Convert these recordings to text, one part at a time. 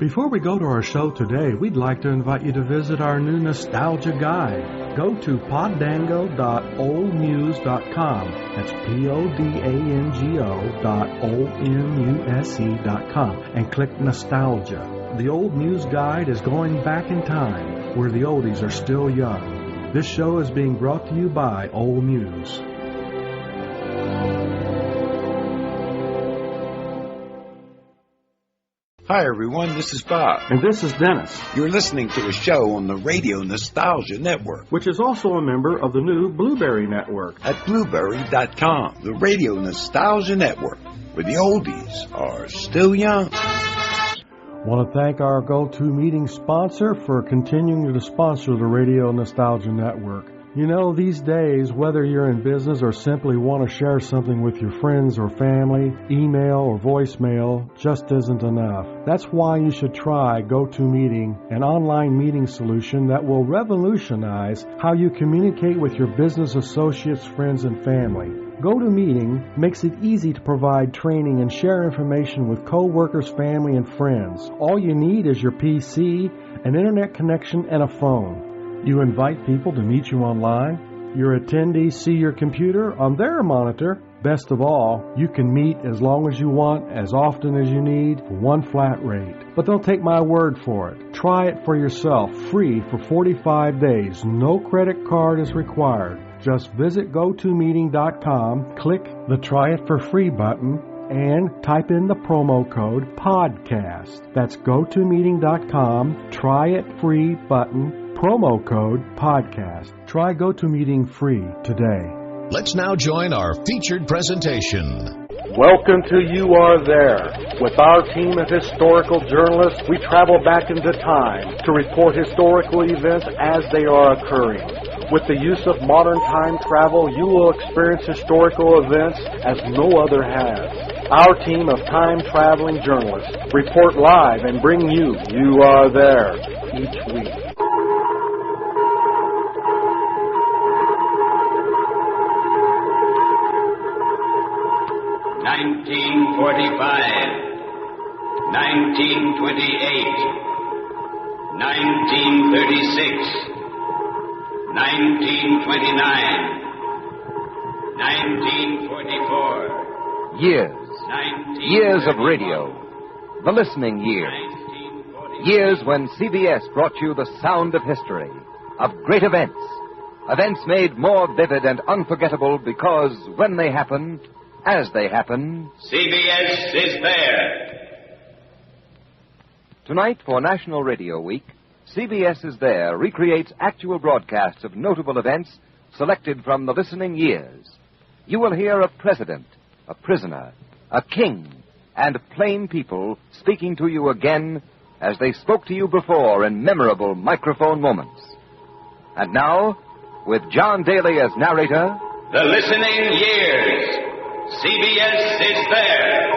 Before we go to our show today, we'd like to invite you to visit our new Nostalgia Guide. Go to poddango.oldmuse.com. That's poddango.oldmuse.com and click Nostalgia. The Old Muse Guide is going back in time, where the oldies are still young. This show is being brought to you by Old Muse. Hi, everyone. This is Bob. And this is Dennis. You're listening to a show on the Radio Nostalgia Network, which is also a member of the new Blueberry Network. At Blueberry.com, the Radio Nostalgia Network, where the oldies are still young. Want to thank our go-to meeting sponsor for continuing to sponsor the Radio Nostalgia Network. You know, these days, whether you're in business or simply want to share something with your friends or family, email or voicemail just isn't enough. That's why you should try GoToMeeting, an online meeting solution that will revolutionize how you communicate with your business associates, friends, and family. GoToMeeting makes it easy to provide training and share information with coworkers, family, and friends. All you need is your PC, an internet connection, and a phone. You invite people to meet you online. Your attendees see your computer on their monitor. Best of all, you can meet as long as you want, as often as you need, for one flat rate. But don't take my word for it. Try it for yourself, free for 45 days. No credit card is required. Just visit GoToMeeting.com, click the Try It for Free button, and type in the promo code PODCAST. That's GoToMeeting.com, Try It Free button, promo code PODCAST. Try GoToMeeting free today. Let's now join our featured presentation. Welcome to You Are There. With our team of historical journalists, we travel back into time to report historical events as they are occurring. With the use of modern time travel, you will experience historical events as no other has. Our team of time-traveling journalists report live and bring you You Are There each week. 1945, 1928, 1936, 1929, 1944. Years of radio. The listening years. Years when CBS brought you the sound of history, of great events. Events made more vivid and unforgettable because when they happen, as they happen, CBS is there. Tonight, for National Radio Week, CBS is There recreates actual broadcasts of notable events selected from the listening years. You will hear a president, a prisoner, a king, and plain people speaking to you again as they spoke to you before in memorable microphone moments. And now, with John Daly as narrator, The Listening Years. CBS is there.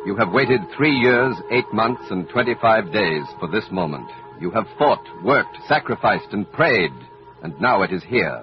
You have waited 3 years, 8 months, and 25 days for this moment. You have fought, worked, sacrificed, and prayed, and now it is here.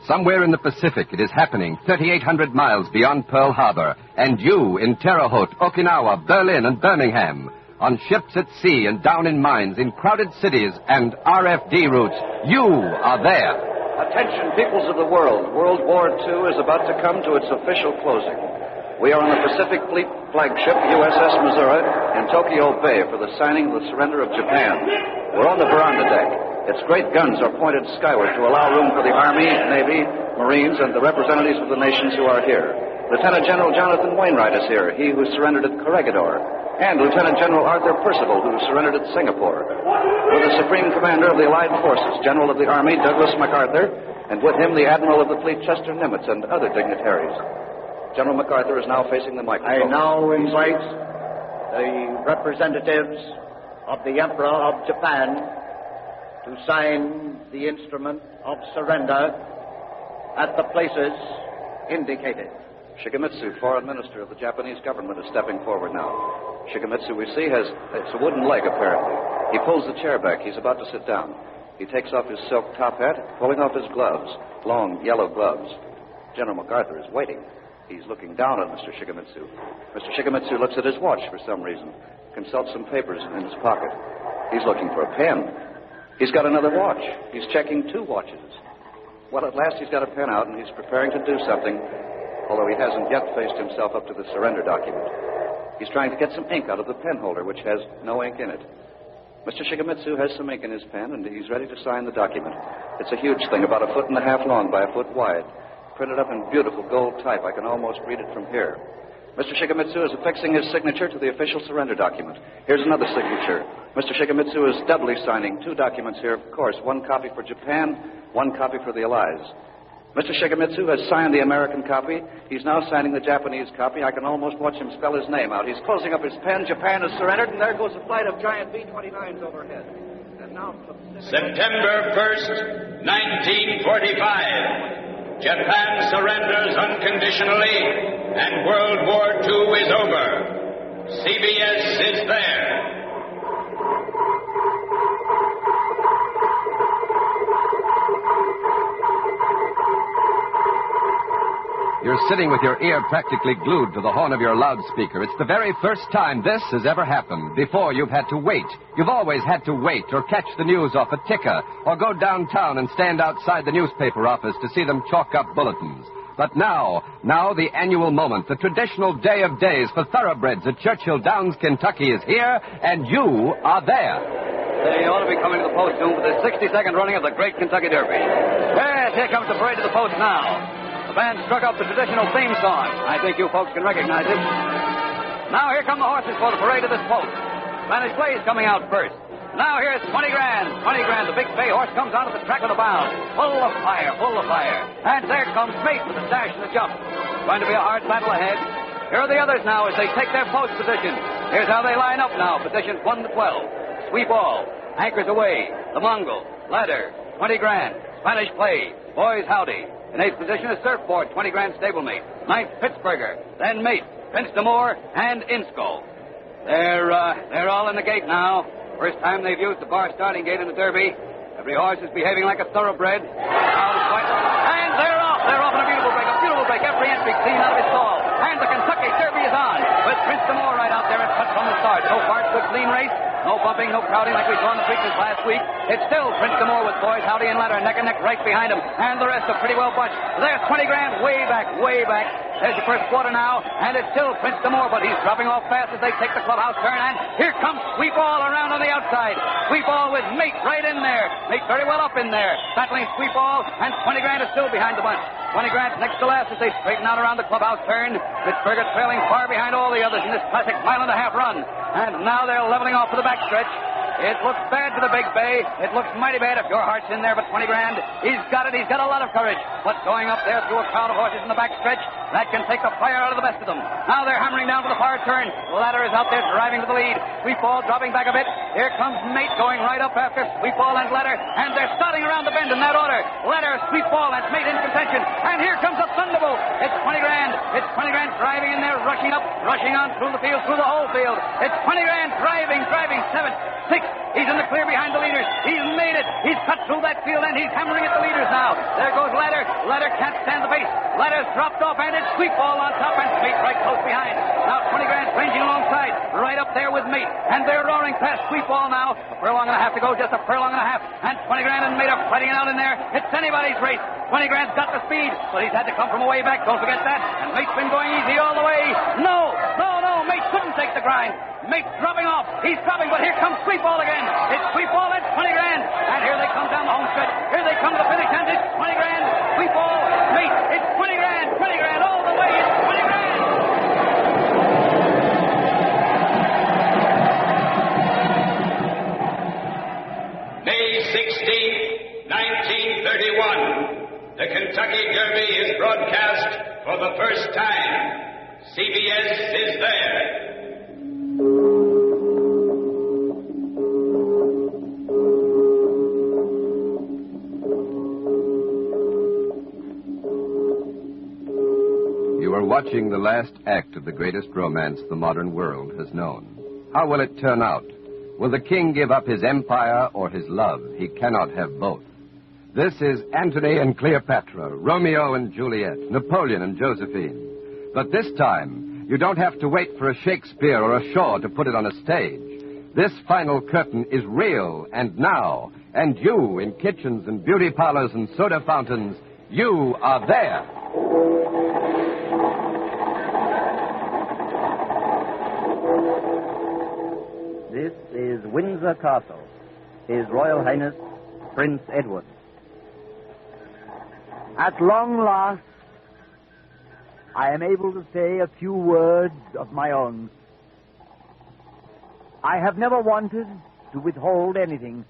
Somewhere in the Pacific it is happening, 3,800 miles beyond Pearl Harbor, and you in Terre Haute, Okinawa, Berlin, and Birmingham, on ships at sea and down in mines, in crowded cities and RFD routes, you are there. Attention, peoples of the world. World War II is about to come to its official closing. We are on the Pacific Fleet flagship USS Missouri in Tokyo Bay for the signing of the surrender of Japan. We're on the veranda deck. Its great guns are pointed skyward to allow room for the Army, Navy, Marines, and the representatives of the nations who are here. Lieutenant General Jonathan Wainwright is here, he who surrendered at Corregidor, and Lieutenant General Arthur Percival, who surrendered at Singapore. With the Supreme Commander of the Allied Forces, General of the Army Douglas MacArthur, and with him the Admiral of the Fleet Chester Nimitz and other dignitaries. General MacArthur is now facing the microphone. I now invite the representatives of the Emperor of Japan to sign the instrument of surrender at the places indicated. Shigemitsu, Foreign Minister of the Japanese government, is stepping forward now. Shigemitsu, we see, it's a wooden leg, apparently. He pulls the chair back. He's about to sit down. He takes off his silk top hat, pulling off his gloves, long yellow gloves. General MacArthur is waiting. He's looking down at Mr. Shigemitsu. Mr. Shigemitsu looks at his watch for some reason, consults some papers in his pocket. He's looking for a pen. He's got another watch. He's checking 2 watches. Well, at last he's got a pen out, and he's preparing to do something, although he hasn't yet faced himself up to the surrender document. He's trying to get some ink out of the pen holder, which has no ink in it. Mr. Shigemitsu has some ink in his pen, and he's ready to sign the document. It's a huge thing, about 1.5 feet long by 1 foot wide, printed up in beautiful gold type. I can almost read it from here. Mr. Shigemitsu is affixing his signature to the official surrender document. Here's another signature. Mr. Shigemitsu is doubly signing 2 documents here, of course. 1 copy for Japan, 1 copy for the Allies. Mr. Shigemitsu has signed the American copy. He's now signing the Japanese copy. I can almost watch him spell his name out. He's closing up his pen. Japan has surrendered, and there goes a flight of giant B-29s overhead. And now... September 1st, 1945. Japan surrenders unconditionally, and World War II is over. CBS is there. You're sitting with your ear practically glued to the horn of your loudspeaker. It's the very first time this has ever happened. Before, you've had to wait. You've always had to wait or catch the news off a ticker or go downtown and stand outside the newspaper office to see them chalk up bulletins. But now the annual moment, the traditional day of days for thoroughbreds at Churchill Downs, Kentucky is here, and you are there. They ought to be coming to the post soon for the 60-second running of the Great Kentucky Derby. Yes, here comes the parade to the post now. The band struck up the traditional theme song. I think you folks can recognize it. Now here come the horses for the parade to this post. Spanish Blaze coming out first. Now here's 20 Grand. 20 Grand, the big bay horse, comes onto the track of the bound. Full of fire, full of fire. And there comes Mate with the dash and the jump. Going to be a hard battle ahead. Here are the others now as they take their post position. Here's how they line up now. Positions 1 to 12. Sweep all. Anchors away. The Mongol. Ladder. 20 Grand. Spanish Play. Boys Howdy. In 8th position is Surfboard, 20 Grand stablemate. 9th, Pittsburgher. Then Mate, Prince d'Amour, and Insco. They're all in the gate now. First time they've used the bar starting gate in the Derby. Every horse is behaving like a thoroughbred. And they're off. They're off in a beautiful break. Every entry clean out of his stall. And the Kentucky Derby is on. With Prince d'Amour right out there and cut from the start. So far, it's a clean race. No bumping, no crowding like we saw in the Preakness last week. It's still Prince d'Amour with Boys Howdy and Ladder neck and neck right behind him. And the rest are pretty well bunched. There's 20 Grand way back. There's the first quarter now. And it's still Prince d'Amour, but he's dropping off fast as they take the clubhouse turn. And here comes Sweep All around on the outside. Sweep All with Mate right in there. Mate very well up in there. Battling Sweep All, and 20 Grand is still behind the bunch. 20 Grand next to last as they straighten out around the clubhouse turn. Pittsburgher trailing far behind all the others in this classic 1.5 mile run. And now they're leveling off for the backstretch. It looks bad for the big bay. It looks mighty bad if your heart's in there, but 20 Grand, he's got it. He's got a lot of courage. But going up there through a crowd of horses in the backstretch, that can take the fire out of the best of them. Now they're hammering down to the far turn. Ladder is out there driving to the lead. Sweep All dropping back a bit. Here comes Mate going right up after Sweep All and Ladder, and they're starting around the bend in that order. Ladder, Sweep All, and Mate in contention. And here comes a thunderbolt. It's 20 Grand. It's 20 Grand driving in there, rushing up, rushing on through the field, through the whole field. It's 20 Grand driving, 7, 6. He's in the clear behind the leaders. He's made it. He's cut through that field, and he's hammering at the leaders now. There goes Ladder. Ladder can't stand the pace. Ladder's dropped off, and it's Sweep All on top, and Mate right close behind. Now 20 Grand ranging alongside, right up there with Mate, and they're roaring past Sweep All now. A furlong and a half to go, just a furlong and a half, and 20 Grand and Mate are fighting it out in there. It's anybody's race. 20 Grand's got the speed, but he's had to come from a way back. Don't forget that. And Mate's been going easy all the way. No. Mate couldn't take the grind. Mate's dropping off. He's dropping, but here comes Sweep All again. It's Sweep All and 20 Grand. And here they come down the home stretch. Here they come to the finish, and it's 20 Grand. Sweep All, Mate. It's 20 Grand. 20 Grand all the way. It's 20 Grand. May 16th, 1931. The Kentucky Derby is broadcast for the first time. CBS is there. You are watching the last act of the greatest romance the modern world has known. How will it turn out? Will the king give up his empire or his love? He cannot have both. This is Antony and Cleopatra, Romeo and Juliet, Napoleon and Josephine. But this time, you don't have to wait for a Shakespeare or a Shaw to put it on a stage. This final curtain is real and now, and you, in kitchens and beauty parlors and soda fountains, you are there. This is Windsor Castle, His Royal Highness Prince Edward. At long last, I am able to say a few words of my own. I have never wanted to withhold anything,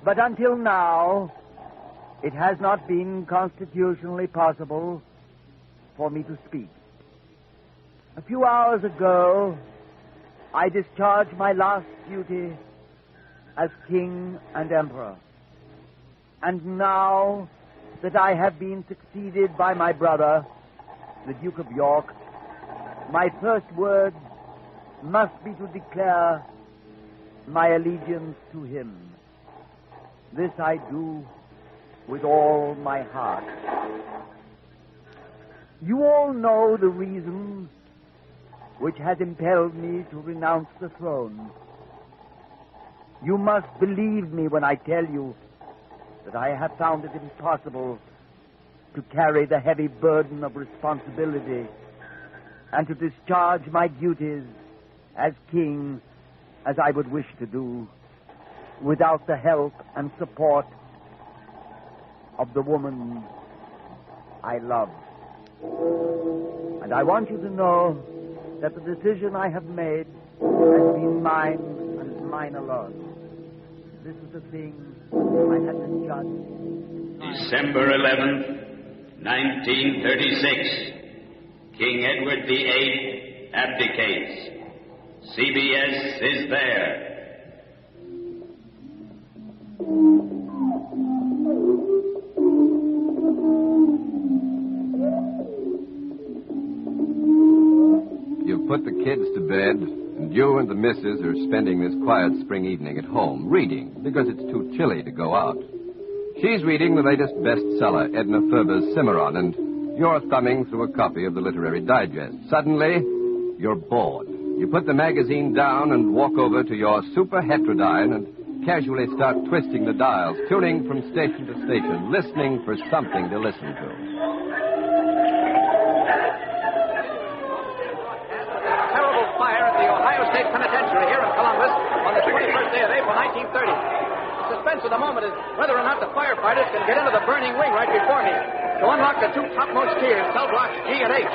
but until now, it has not been constitutionally possible for me to speak. A few hours ago, I discharged my last duty as king and emperor. And now that I have been succeeded by my brother, the Duke of York, my first word must be to declare my allegiance to him. This I do with all my heart. You all know the reason which has impelled me to renounce the throne. You must believe me when I tell you that I have found it impossible to carry the heavy burden of responsibility and to discharge my duties as king as I would wish to do without the help and support of the woman I love. And I want you to know that the decision I have made has been mine and mine alone. This is the thing I had to judge. December 11th, 1936. King Edward VIII abdicates. CBS is there. You've put the kids to bed, and you and the missus are spending this quiet spring evening at home, reading, because it's too chilly to go out. She's reading the latest bestseller, Edna Ferber's Cimarron, and you're thumbing through a copy of the Literary Digest. Suddenly, you're bored. You put the magazine down and walk over to your Super Heterodyne and casually start twisting the dials, tuning from station to station, listening for something to listen to. Terrible fire at the Ohio State Penitentiary here in Columbus on the 21st day of April, 1930. The suspense of the moment is whether or not the firefighters can get into the burning wing right before me to unlock the two topmost tiers, cell blocks G and H.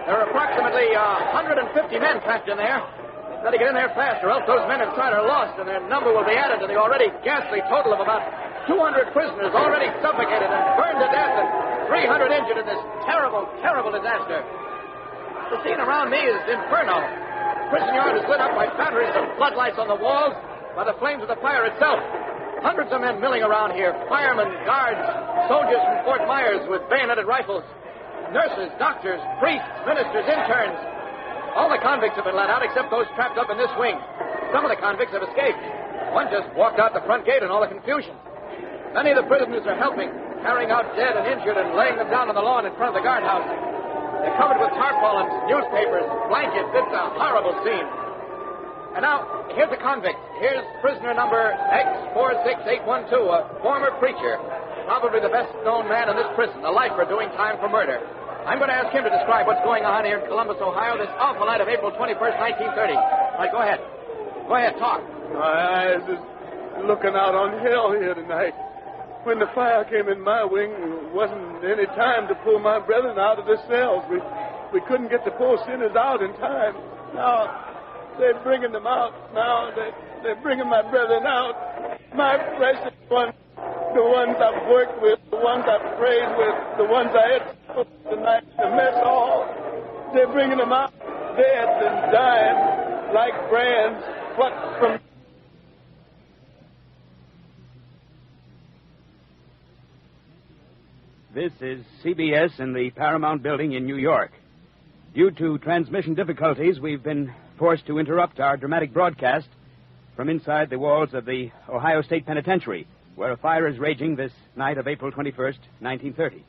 There are approximately 150 men packed in there. They've got to get in there fast, or else those men inside are lost, and their number will be added to the already ghastly total of about 200 prisoners already suffocated and burned to death, and 300 injured in this terrible, terrible disaster. The scene around me is inferno. The prison yard is lit up by batteries of floodlights on the walls, by the flames of the fire itself. Hundreds of men milling around here, firemen, guards, soldiers from Fort Myers with bayoneted rifles, nurses, doctors, priests, ministers, interns. All the convicts have been let out except those trapped up in this wing. Some of the convicts have escaped. One just walked out the front gate in all the confusion. Many of the prisoners are helping, carrying out dead and injured and laying them down on the lawn in front of the guardhouse. They're covered with tarpaulins, newspapers, blankets. It's a horrible scene. And now, here's a convict. Here's prisoner number X46812, a former preacher, probably the best-known man in this prison, a lifer doing time for murder. I'm going to ask him to describe what's going on here in Columbus, Ohio, this awful night of April 21st, 1930. All right, go ahead. Go ahead, talk. My eyes is looking out on hell here tonight. When the fire came in my wing, there wasn't any time to pull my brethren out of the cells. We couldn't get the poor sinners out in time. Now, they're bringing them out. Now, they're bringing my brethren out. My precious ones, the ones I've worked with, the ones I've prayed with, the ones I had tonight, the mess hall. They're bringing them out dead and dying like brands plucked from... This is CBS in the Paramount Building in New York. Due to transmission difficulties, we've been forced to interrupt our dramatic broadcast from inside the walls of the Ohio State Penitentiary, where a fire is raging this night of April 21st, 1930.